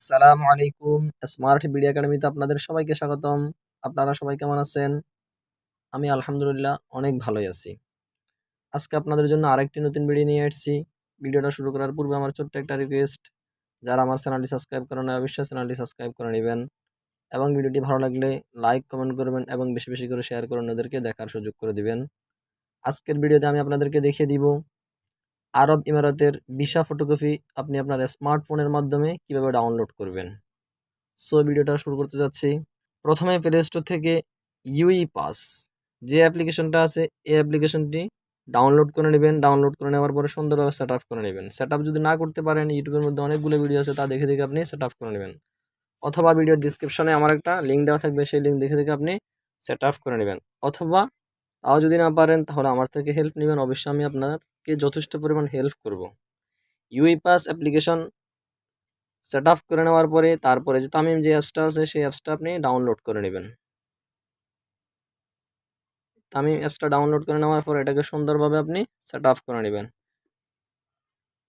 আসসালামু আলাইকুম। Smart BD একাডেমিতে আপনাদের সবাইকে স্বাগতম। আপনারা সবাই কেমন আছেন? আমি আলহামদুলিল্লাহ অনেক ভালোই আছি। আজকে আপনাদের জন্য আরেকটি নতুন ভিডিও নিয়ে আসছি। ভিডিওটা শুরু করার পূর্বে আমার ছোট্ট একটা রিকোয়েস্ট, যারা আমার চ্যানেলটি সাবস্ক্রাইব করেন নাই অবশ্যই চ্যানেলটি সাবস্ক্রাইব করে নিবেন এবং ভিডিওটি ভালো লাগলে লাইক, কমেন্ট করবেন এবং বেশি, বেশি করে শেয়ার করে অন্যদেরকে দেখার সুযোগ করে দিবেন। আজকের ভিডিওতে আমি আপনাদেরকে দেখিয়ে দিব আরব ইমারাতের ভিসা ফটোকপি আপনি আপনার স্মার্টফোনের মাধ্যমে কিভাবে ডাউনলোড করবেন। সো ভিডিওটা শুরু করতে যাচ্ছি। প্রথমে প্লে স্টোর থেকে ইউই পাস যে অ্যাপ্লিকেশনটা আছে এই অ্যাপ্লিকেশনটি ডাউনলোড করে নেবেন। ডাউনলোড করে নেওয়ার পরে সুন্দরভাবে সেট আপ করে নেবেন। সেট আপ যদি না করতে পারেন, ইউটিউবের মধ্যে অনেকগুলো ভিডিও আছে, তা দেখে দেখে আপনি সেট আপ করে নেবেন, অথবা ভিডিওর ডিসক্রিপশনে আমার একটা লিঙ্ক দেওয়া থাকবে, সেই লিঙ্ক দেখে দেখে আপনি সেট আপ করে নেবেন। অথবা তাও যদি না পারেন তাহলে আমার থেকে হেল্প নেবেন, অবশ্যই আমি আপনাকে যথেষ্ট পরিমাণ হেল্প করব। UE pass application set up করে নেওয়ার পরে তারপরে যে তামিম যে অ্যাপসটা আছে সেই অ্যাপসটা আপনি ডাউনলোড করে নেবেন। তামিম অ্যাপসটা ডাউনলোড করে নেওয়ার পর এটাকে সুন্দরভাবে আপনি সেট আপ করে নেবেন।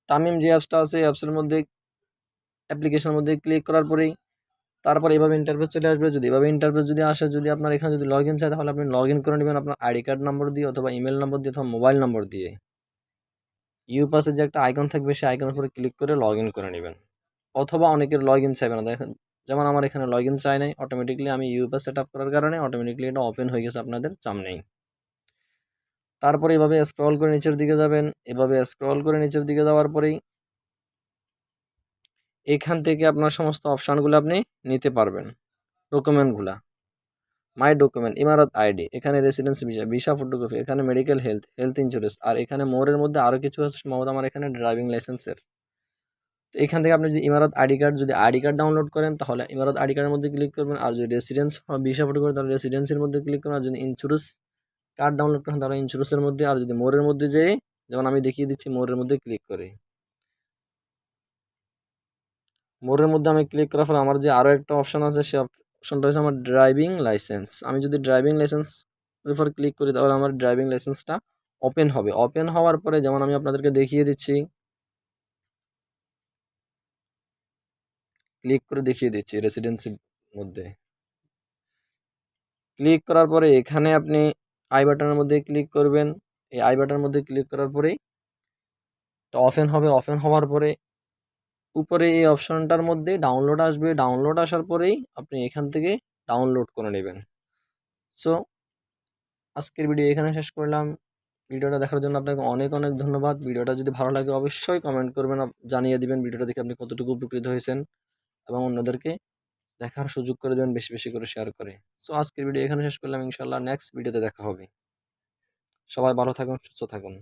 তামিম যে অ্যাপসটা আছে এই অ্যাপসের মধ্যে অ্যাপ্লিকেশনের মধ্যে ক্লিক করার পরেই তারপর এভাবে ইন্টারফেস চলে আসবে। যদি এভাবে ইন্টারফেস যদি আসে, যদি আপনার এখানে যদি লগ ইন চাই তাহলে আপনি লগ ইন করে নেবেন আপনার আইডি কার্ড নম্বর দিয়ে অথবা ইমেল নম্বর দিয়ে অথবা মোবাইল নম্বর দিয়ে। ইউ পাসের যে একটা আইকন থাকবে সেই আইকনের উপরে ক্লিক করে লগ ইন করে নেবেন। অথবা অনেকের লগ ইন চাইবে না, দেখেন যেমন আমার এখানে লগ ইন চাই নাই, অটোমেটিকলি আমি ইউ পাস সেট আপ করার কারণে অটোমেটিকলি এটা ওপেন হয়ে গেছে আপনাদের সামনেই। তারপরে এভাবে স্ক্রল করে নিচের দিকে যাবেন। এভাবে স্ক্রল করে নিচের দিকে যাওয়ার পরেই এখান থেকে আপনার সমস্ত অপশানগুলো আপনি নিতে পারবেন। ডকুমেন্টগুলা, মাই ডকুমেন্ট, ইমারত আইডি, এখানে রেসিডেন্সি ভিসা, ভিসা ফটোকপি, এখানে মেডিকেল হেলথ, হেলথ ইন্স্যুরেন্স, আর এখানে মোরের মধ্যে আরও কিছু আছে, সম্ভবত আমার এখানে ড্রাইভিং লাইসেন্সের। তো এখান থেকে আপনি যদি ইমারত আইডি কার্ড, যদি আইডি কার্ড ডাউনলোড করেন তাহলে ইমারত আইডি কার্ডের মধ্যে ক্লিক করবেন, আর যদি রেসিডেন্স ভিসা ফটো করেন তাহলে রেসিডেন্সির মধ্যে ক্লিক করবেন, আর যদি ইন্স্যুরেন্স কার্ড ডাউনলোড করেন তাহলে ইন্স্যুরেন্সের মধ্যে, আর যদি মোরের মধ্যে যেয়ে, যেমন আমি দেখিয়ে দিচ্ছি, মোরের মধ্যে ক্লিক করে মোরের মধ্যে আমি ক্লিক করার পর আমার যে আরও একটা অপশন আছে সে অপশনটা হচ্ছে আমার ড্রাইভিং লাইসেন্স। আমি যদি ড্রাইভিং লাইসেন্স উপর ক্লিক করি তাহলে আমার ড্রাইভিং লাইসেন্সটা ওপেন হবে। ওপেন হওয়ার পরে যেমন আমি আপনাদেরকে দেখিয়ে দিচ্ছি, ক্লিক করে দেখিয়ে দিচ্ছি রেসিডেন্সির মধ্যে ক্লিক করার পরে এখানে আপনি আই বাটনের মধ্যে ক্লিক করবেন। এই আই বাটনের মধ্যে ক্লিক করার পরেই ওপেন হবে। ওপেন হওয়ার পরে উপরে এই অপশনটার মধ্যে ডাউনলোড আসবে। ডাউনলোড আসার পরেই আপনি এখান থেকে ডাউনলোড করে নেবেন। সো আজকের ভিডিও এখানে শেষ করলাম। ভিডিওটা দেখার জন্য আপনাকে অনেক অনেক ধন্যবাদ। ভিডিওটা যদি ভালো লাগে অবশ্যই কমেন্ট করবেন, জানিয়ে দিবেন ভিডিওটা দেখে আপনি কতটুকু উপকৃত হয়েছেন এবং অন্যদেরকে দেখার সুযোগ করে দেবেন, বেশি বেশি করে শেয়ার করে। সো আজকের ভিডিও এখানে শেষ করলাম, ইনশাল্লাহ নেক্সট ভিডিওতে দেখা হবে। সবাই ভালো থাকুন, সুস্থ থাকুন।